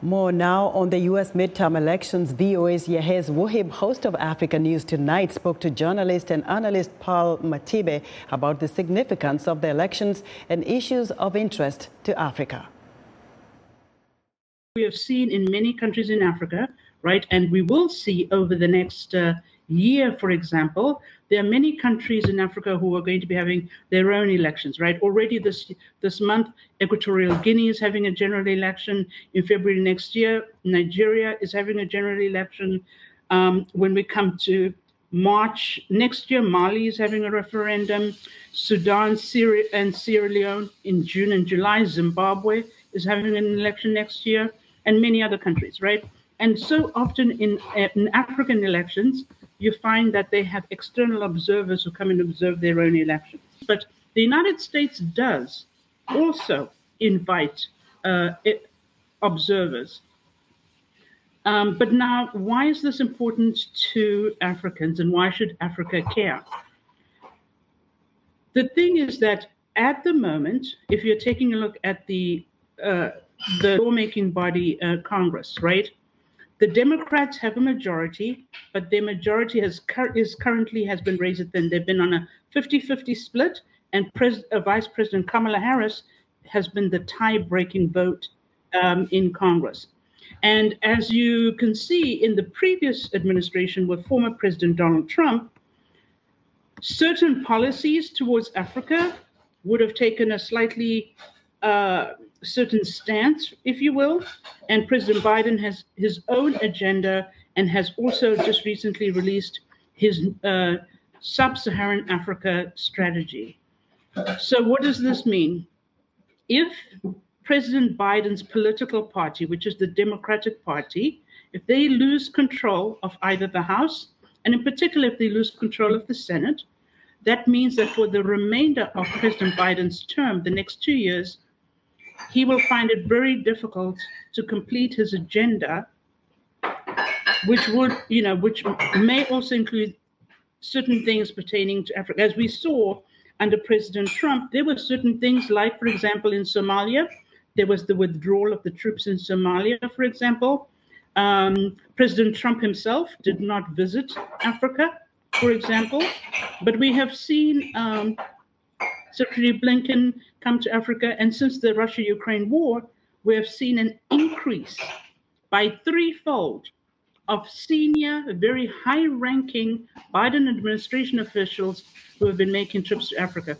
More now on the U.S. midterm elections. VOA's Yeheyes Wuhib, host of Africa News Tonight, spoke to journalist and analyst Pearl Matibe about the significance of the elections and issues of interest to Africa. We have seen in many countries in Africa, right, and we will see over the next year, for example, there are many countries in Africa who are going to be having their own elections, right? Already this month, Equatorial Guinea is having a general election. In February next year, Nigeria is having a general election. When we come to March next year, Mali is having a referendum. Sudan, Syria, and Sierra Leone in June and July. Zimbabwe is having an election next year, and many other countries, right? And so often in African elections, you find that they have external observers who come and observe their own elections. But the United States does also invite observers. But now, why is this important to Africans, and why should Africa care? The thing is that at the moment, if you're taking a look at the lawmaking body, Congress, right? The Democrats have a majority, but their majority currently has been raised. Then they've been on a 50-50 split, and Vice President Kamala Harris has been the tie-breaking vote in Congress. And as you can see in the previous administration with former President Donald Trump, certain policies towards Africa would have taken a slightly certain stance, if you will, and President Biden has his own agenda and has also just recently released his sub-Saharan Africa strategy. So what does this mean? If President Biden's political party, which is the Democratic Party, if they lose control of either the House, and in particular if they lose control of the Senate, that means that for the remainder of President Biden's term, the next 2 years, he will find it very difficult to complete his agenda, which may also include certain things pertaining to Africa. As we saw under President Trump, there were certain things like, for example, in Somalia, there was the withdrawal of the troops in Somalia, for example. President Trump himself did not visit Africa, for example, but we have seen Secretary Blinken come to Africa, and since the Russia-Ukraine war, we have seen an increase by threefold of senior, very high-ranking Biden administration officials who have been making trips to Africa.